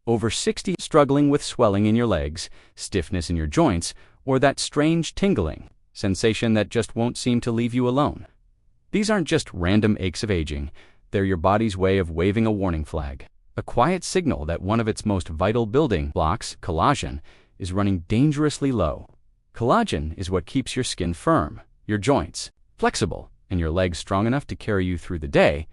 Over 60, struggling with swelling in your legs, stiffness in your joints, or that strange tingling sensation that just won't seem to leave you alone. These aren't just random aches of aging, they're your body's way of waving a warning flag, a quiet signal that one of its most vital building blocks, collagen, is running dangerously low. Collagen is what keeps your skin firm, your joints flexible, and your legs strong enough to carry you through the day.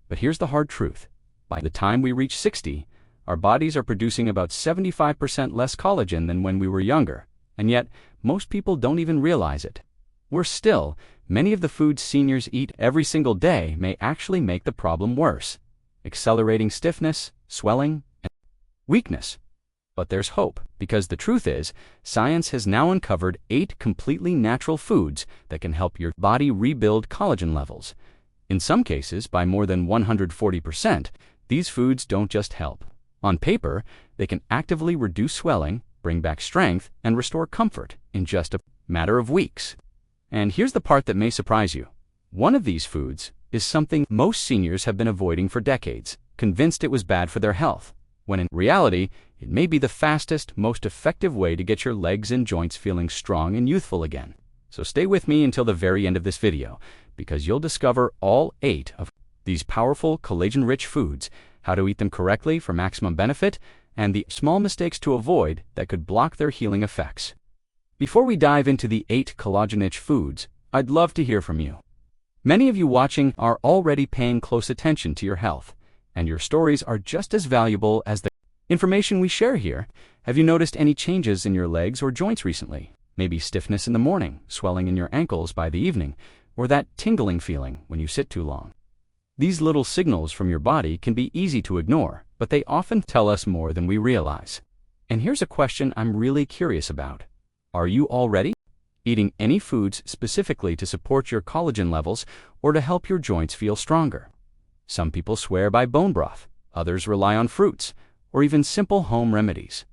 But here's the hard truth. By the time we reach 60, our bodies are producing about 75% less collagen than when we were younger, and yet most people don't even realize it. Worse still, many of the foods seniors eat every single day may actually make the problem worse, accelerating stiffness, swelling, and weakness. But there's hope, because the truth is, science has now uncovered 8 completely natural foods that can help your body rebuild collagen levels. In some cases, by more than 140%, these foods don't just help. On paper, they can actively reduce swelling, bring back strength, and restore comfort in just a matter of weeks. And here's the part that may surprise you. One of these foods is something most seniors have been avoiding for decades, convinced it was bad for their health, when in reality, it may be the fastest, most effective way to get your legs and joints feeling strong and youthful again. So stay with me until the very end of this video, because you'll discover all 8 of these powerful collagen-rich foods, how to eat them correctly for maximum benefit, and the small mistakes to avoid that could block their healing effects. Before we dive into the 8 collagen-rich foods, I'd love to hear from you. Many of you watching are already paying close attention to your health, and your stories are just as valuable as the information we share here. Have you noticed any changes in your legs or joints recently? Maybe stiffness in the morning, swelling in your ankles by the evening, or that tingling feeling when you sit too long. These little signals from your body can be easy to ignore, but they often tell us more than we realize. And here's a question I'm really curious about. Are you already eating any foods specifically to support your collagen levels or to help your joints feel stronger? Some people swear by bone broth, others rely on fruits, or even simple home remedies.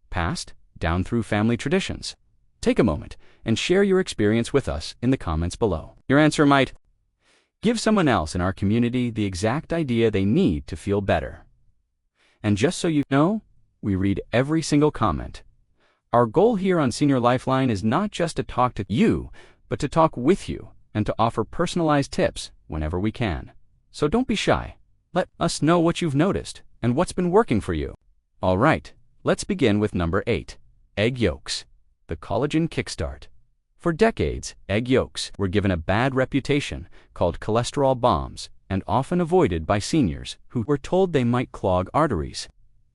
Passed down through family traditions. Take a moment and share your experience with us in the comments below. Your answer might give someone else in our community the exact idea they need to feel better. And just so you know, we read every single comment. Our goal here on Senior Lifeline is not just to talk to you, but to talk with you and to offer personalized tips whenever we can. So don't be shy. Let us know what you've noticed and what's been working for you. All right, let's begin with number 8, egg yolks, the collagen kickstart. For decades, egg yolks were given a bad reputation, called cholesterol bombs, and often avoided by seniors who were told they might clog arteries.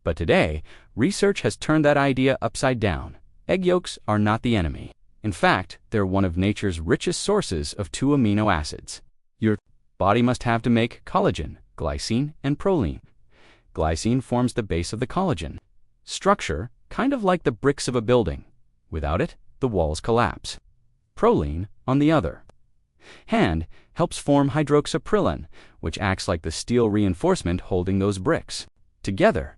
But today, research has turned that idea upside down. Egg yolks are not the enemy. In fact, they're one of nature's richest sources of 2 amino acids. Your body must have to make collagen, glycine, and proline. Glycine forms the base of the collagen structure, kind of like the bricks of a building. Without it, the walls collapse. Proline, on the other hand, helps form hydroxyproline, which acts like the steel reinforcement holding those bricks. Together,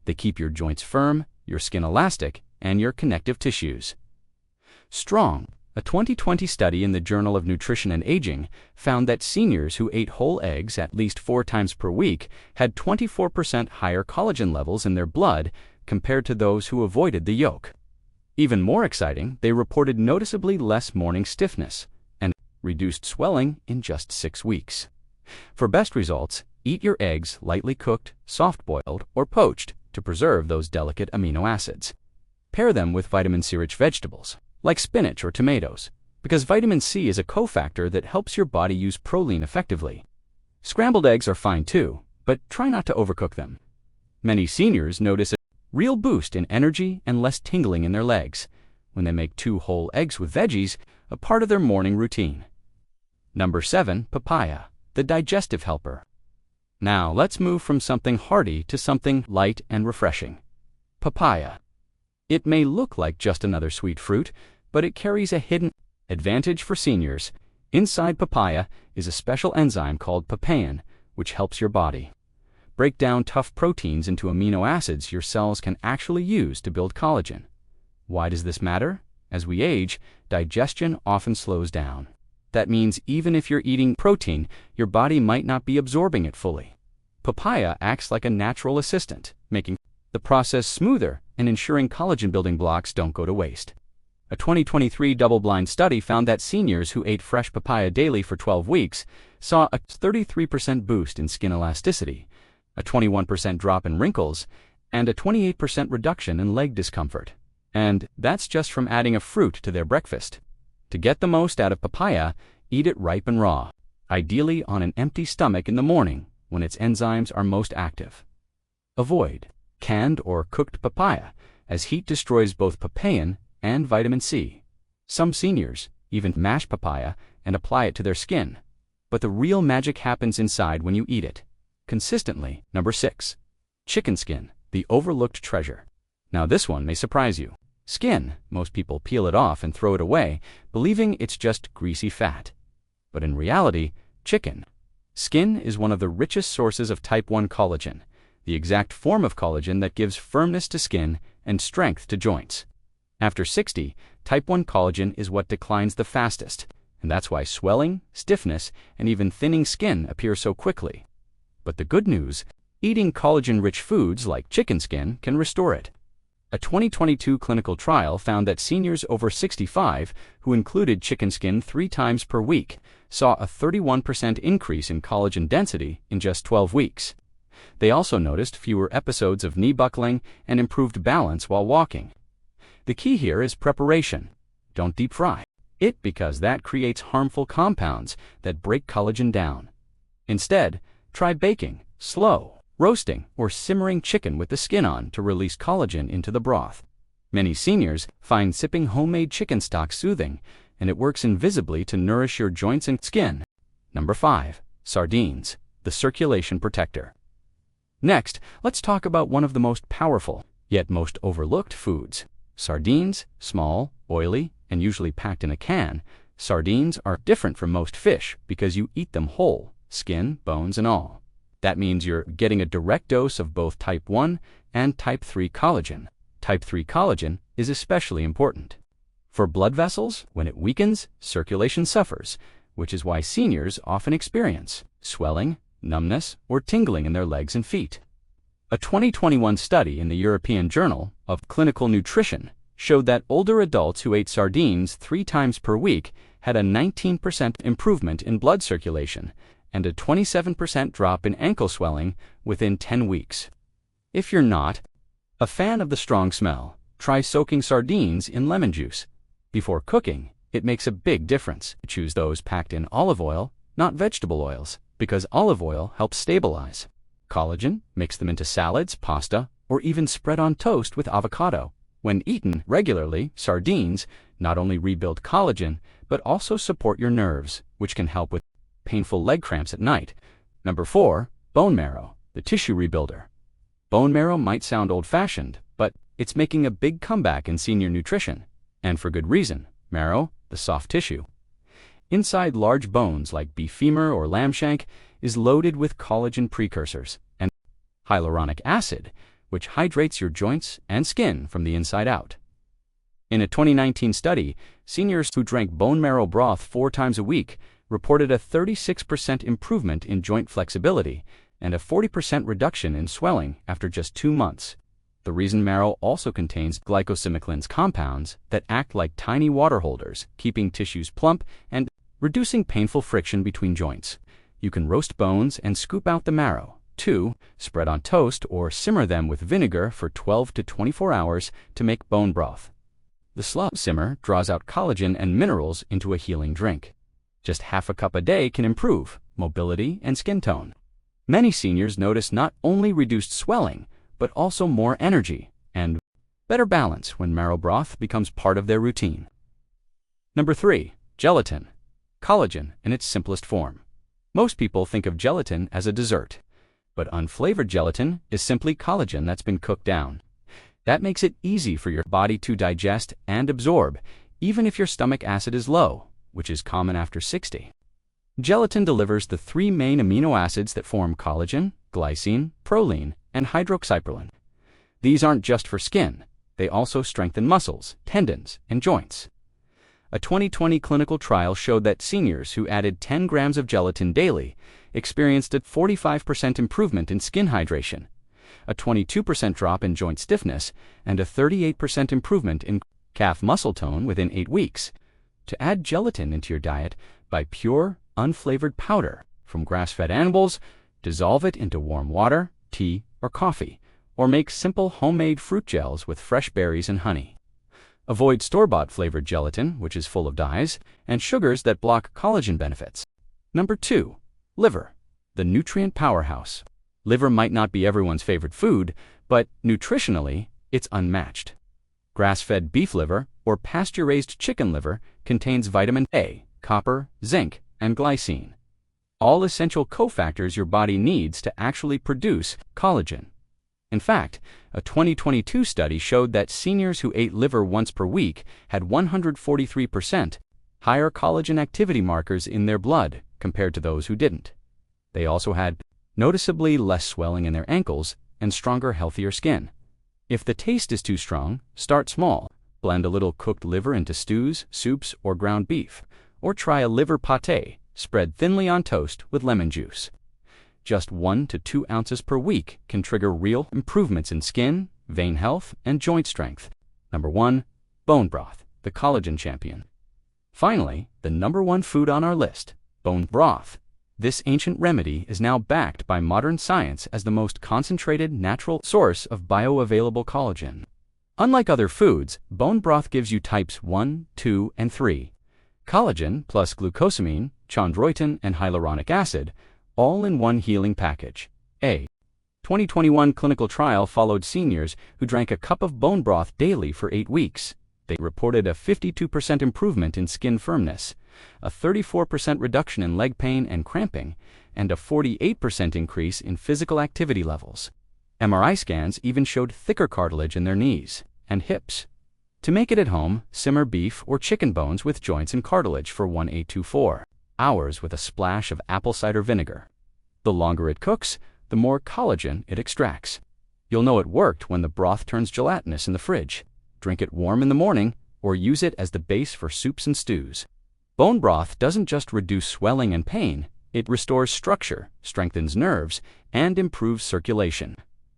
they keep your joints firm, your skin elastic, and your connective tissues strong. A 2020 study in the Journal of Nutrition and Aging found that seniors who ate whole eggs at least 4 times per week had 24% higher collagen levels in their blood compared to those who avoided the yolk. Even more exciting, they reported noticeably less morning stiffness and reduced swelling in just 6 weeks. For best results, eat your eggs lightly cooked, soft-boiled, or poached to preserve those delicate amino acids. Pair them with vitamin C-rich vegetables, like spinach or tomatoes, because vitamin C is a cofactor that helps your body use proline effectively. Scrambled eggs are fine too, but try not to overcook them. Many seniors notice a real boost in energy and less tingling in their legs when they make 2 whole eggs with veggies a part of their morning routine. Number 7, papaya, the digestive helper. Now let's move from something hearty to something light and refreshing. Papaya. It may look like just another sweet fruit, but it carries a hidden advantage for seniors. Inside papaya is a special enzyme called papain, which helps your body break down tough proteins into amino acids your cells can actually use to build collagen. Why does this matter? As we age, digestion often slows down. That means even if you're eating protein, your body might not be absorbing it fully. Papaya acts like a natural assistant, making the process smoother and ensuring collagen building blocks don't go to waste. A 2023 double-blind study found that seniors who ate fresh papaya daily for 12 weeks saw a 33% boost in skin elasticity, a 21% drop in wrinkles, and a 28% reduction in leg discomfort. And that's just from adding a fruit to their breakfast. To get the most out of papaya, eat it ripe and raw, ideally on an empty stomach in the morning when its enzymes are most active. Avoid canned or cooked papaya, as heat destroys both papain and vitamin C. Some seniors even mash papaya and apply it to their skin, but the real magic happens inside when you eat it. Consistently. Number 6. Chicken skin, the overlooked treasure. Now this one may surprise you. Skin, most people peel it off and throw it away, believing it's just greasy fat. But in reality, chicken skin is one of the richest sources of type 1 collagen, the exact form of collagen that gives firmness to skin and strength to joints. After 60, type 1 collagen is what declines the fastest, and that's why swelling, stiffness, and even thinning skin appear so quickly. But the good news, eating collagen-rich foods like chicken skin can restore it. A 2022 clinical trial found that seniors over 65 who included chicken skin 3 times per week saw a 31% increase in collagen density in just 12 weeks. They also noticed fewer episodes of knee buckling and improved balance while walking. The key here is preparation. Don't deep fry it because that creates harmful compounds that break collagen down. Instead, try baking, slow roasting, or simmering chicken with the skin on to release collagen into the broth. Many seniors find sipping homemade chicken stock soothing, and it works invisibly to nourish your joints and skin. Number 5. Sardines, the circulation protector. Next, let's talk about one of the most powerful, yet most overlooked foods. Sardines, small, oily, and usually packed in a can. Sardines are different from most fish because you eat them whole, skin, bones, and all. That means you're getting a direct dose of both type 1 and type 3 collagen. Type 3 collagen is especially important. For blood vessels, when it weakens, circulation suffers, which is why seniors often experience swelling, numbness, or tingling in their legs and feet. A 2021 study in the European Journal of Clinical Nutrition showed that older adults who ate sardines 3 times per week had a 19% improvement in blood circulation and a 27% drop in ankle swelling within 10 weeks. If you're not a fan of the strong smell, try soaking sardines in lemon juice. Before cooking, it makes a big difference. Choose those packed in olive oil, not vegetable oils, because olive oil helps stabilize collagen. Mix them into salads, pasta, or even spread on toast with avocado. When eaten regularly, sardines not only rebuild collagen, but also support your nerves, which can help with painful leg cramps at night. Number 4. Bone marrow, the tissue rebuilder. Bone marrow might sound old-fashioned, but it's making a big comeback in senior nutrition. And for good reason. Marrow, the soft tissue inside large bones like beef femur or lamb shank, is loaded with collagen precursors and hyaluronic acid, which hydrates your joints and skin from the inside out. In a 2019 study, seniors who drank bone marrow broth 4 times a week reported a 36% improvement in joint flexibility and a 40% reduction in swelling after just 2 months. The reason marrow also contains glycosamiclins compounds that act like tiny water holders, keeping tissues plump and reducing painful friction between joints. You can roast bones and scoop out the marrow. 2. Spread on toast or simmer them with vinegar for 12 to 24 hours to make bone broth. The slow simmer draws out collagen and minerals into a healing drink. Just half a cup a day can improve mobility and skin tone. Many seniors notice not only reduced swelling, but also more energy and better balance when marrow broth becomes part of their routine. Number 3. Gelatin, collagen in its simplest form. Most people think of gelatin as a dessert, but unflavored gelatin is simply collagen that's been cooked down. That makes it easy for your body to digest and absorb, even if your stomach acid is low, which is common after 60. Gelatin delivers the 3 main amino acids that form collagen, glycine, proline, and hydroxyproline. These aren't just for skin, they also strengthen muscles, tendons, and joints. A 2020 clinical trial showed that seniors who added 10 grams of gelatin daily experienced a 45% improvement in skin hydration, a 22% drop in joint stiffness, and a 38% improvement in calf muscle tone within 8 weeks. To add gelatin into your diet, buy pure, unflavored powder from grass-fed animals, dissolve it into warm water, tea, or coffee, or make simple homemade fruit gels with fresh berries and honey. Avoid store-bought flavored gelatin, which is full of dyes, and sugars that block collagen benefits. Number 2. Liver, the nutrient powerhouse. Liver might not be everyone's favorite food, but nutritionally, it's unmatched. Grass-fed beef liver or pasture-raised chicken liver contains vitamin A, copper, zinc, and glycine, all essential cofactors your body needs to actually produce collagen. In fact, a 2022 study showed that seniors who ate liver once per week had 143% higher collagen activity markers in their blood compared to those who didn't. They also had noticeably less swelling in their ankles and stronger, healthier skin. If the taste is too strong, start small. Blend a little cooked liver into stews, soups, or ground beef. Or try a liver pâté, spread thinly on toast with lemon juice. Just 1 to 2 ounces per week can trigger real improvements in skin, vein health, and joint strength. Number 1. Bone broth, the collagen champion. Finally, the number 1 food on our list, bone broth. This ancient remedy is now backed by modern science as the most concentrated natural source of bioavailable collagen. Unlike other foods, bone broth gives you types 1, 2, and 3. Collagen plus glucosamine, chondroitin, and hyaluronic acid, all in one healing package. A 2021 clinical trial followed seniors who drank a cup of bone broth daily for 8 weeks. They reported a 52% improvement in skin firmness, a 34% reduction in leg pain and cramping, and a 48% increase in physical activity levels. MRI scans even showed thicker cartilage in their knees and hips. To make it at home, simmer beef or chicken bones with joints and cartilage for 1824 hours with a splash of apple cider vinegar. The longer it cooks, the more collagen it extracts. You'll know it worked when the broth turns gelatinous in the fridge. Drink it warm in the morning or use it as the base for soups and stews. Bone broth doesn't just reduce swelling and pain, it restores structure, strengthens nerves, and improves circulation.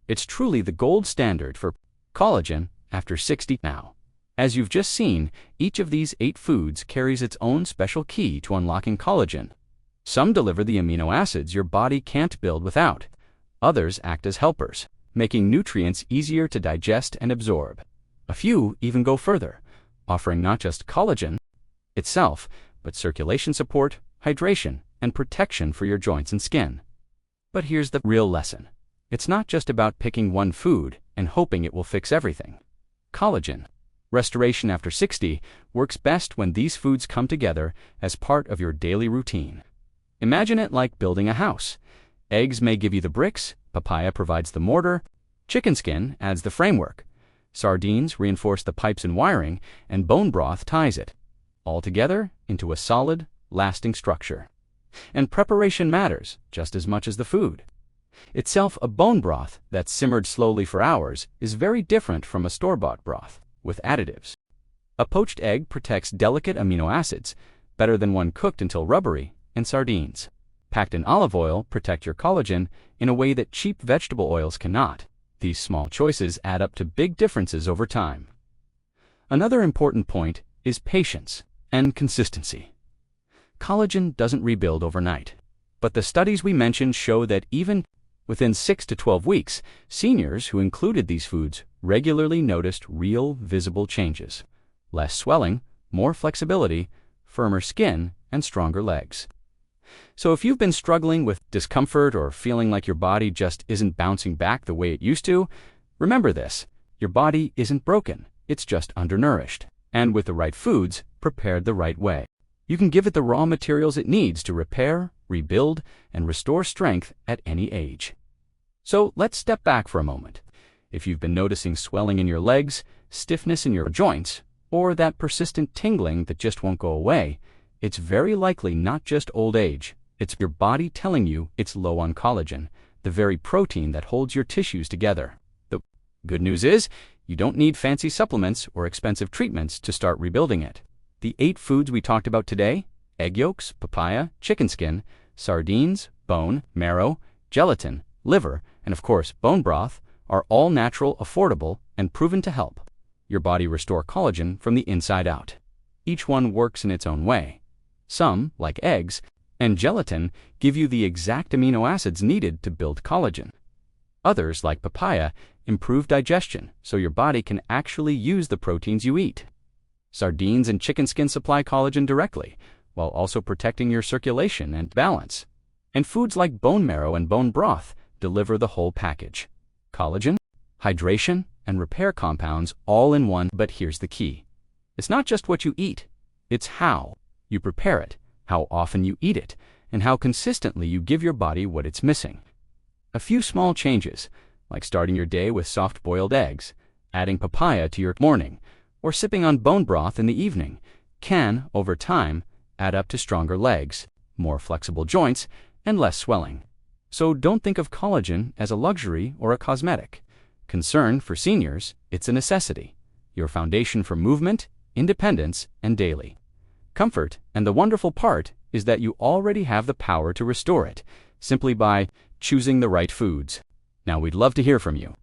It's truly the gold standard for collagen after 60 now. As you've just seen, each of these 8 foods carries its own special key to unlocking collagen. Some deliver the amino acids your body can't build without. Others act as helpers, making nutrients easier to digest and absorb. A few even go further, offering not just collagen itself, but circulation support, hydration, and protection for your joints and skin. But here's the real lesson. It's not just about picking one food and hoping it will fix everything. Collagen restoration after 60 works best when these foods come together as part of your daily routine. Imagine it like building a house. Eggs may give you the bricks, papaya provides the mortar, chicken skin adds the framework, sardines reinforce the pipes and wiring, and bone broth ties it all together into a solid, lasting structure. And preparation matters just as much as the food itself. A bone broth that's simmered slowly for hours is very different from a store-bought broth with additives. A poached egg protects delicate amino acids better than one cooked until rubbery, and sardines packed in olive oil protect your collagen in a way that cheap vegetable oils cannot. These small choices add up to big differences over time. Another important point is patience and consistency. Collagen doesn't rebuild overnight, but the studies we mentioned show that even within 6 to 12 weeks, seniors who included these foods regularly noticed real, visible changes. Less swelling, more flexibility, firmer skin, and stronger legs. So if you've been struggling with discomfort or feeling like your body just isn't bouncing back the way it used to, remember this: your body isn't broken, it's just undernourished. And with the right foods, prepared the right way, you can give it the raw materials it needs to repair, rebuild, and restore strength at any age. So let's step back for a moment. If you've been noticing swelling in your legs, stiffness in your joints, or that persistent tingling that just won't go away, it's very likely not just old age. It's your body telling you it's low on collagen, the very protein that holds your tissues together. The good news is, you don't need fancy supplements or expensive treatments to start rebuilding it. The 8 foods we talked about today, egg yolks, papaya, chicken skin, sardines, bone, marrow, gelatin, liver, and of course bone broth, are all natural, affordable, and proven to help your body restore collagen from the inside out. Each one works in its own way. Some, like eggs and gelatin, give you the exact amino acids needed to build collagen. Others, like papaya, improve digestion so your body can actually use the proteins you eat. Sardines and chicken skin supply collagen directly, while also protecting your circulation and balance. And foods like bone marrow and bone broth deliver the whole package: collagen, hydration, and repair compounds all in one. But here's the key. It's not just what you eat, it's how you prepare it, how often you eat it, and how consistently you give your body what it's missing. A few small changes, like starting your day with soft-boiled eggs, adding papaya to your morning, or sipping on bone broth in the evening, can, over time, add up to stronger legs, more flexible joints, and less swelling. So don't think of collagen as a luxury or a cosmetic. Concern for seniors, it's a necessity, your foundation for movement, independence, and daily comfort. And the wonderful part is that you already have the power to restore it, simply by choosing the right foods. Now, we'd love to hear from you.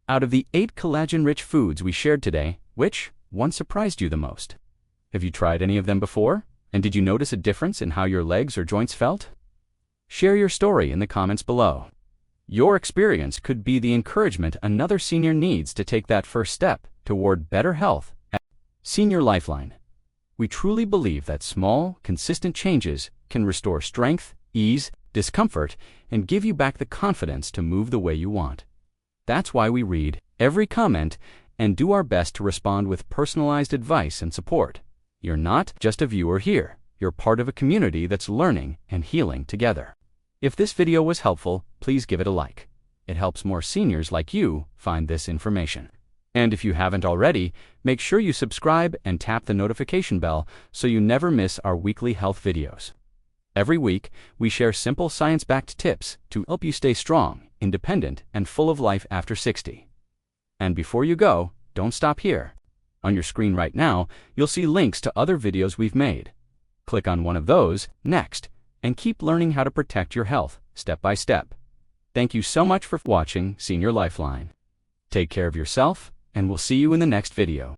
Out of the 8 collagen-rich foods we shared today, which one surprised you the most? Have you tried any of them before? And did you notice a difference in how your legs or joints felt? Share your story in the comments below. Your experience could be the encouragement another senior needs to take that first step toward better health. At Senior Lifeline, we truly believe that small, consistent changes can restore strength, ease, discomfort, and give you back the confidence to move the way you want. That's why we read every comment and do our best to respond with personalized advice and support. You're not just a viewer here, you're part of a community that's learning and healing together. If this video was helpful, please give it a like. It helps more seniors like you find this information. And if you haven't already, make sure you subscribe and tap the notification bell so you never miss our weekly health videos. Every week, we share simple science-backed tips to help you stay strong, independent, and full of life after 60. And before you go, don't stop here. On your screen right now, you'll see links to other videos we've made. Click on one of those next and keep learning how to protect your health step by step. Thank you so much for watching Senior Lifeline. Take care of yourself, and we'll see you in the next video.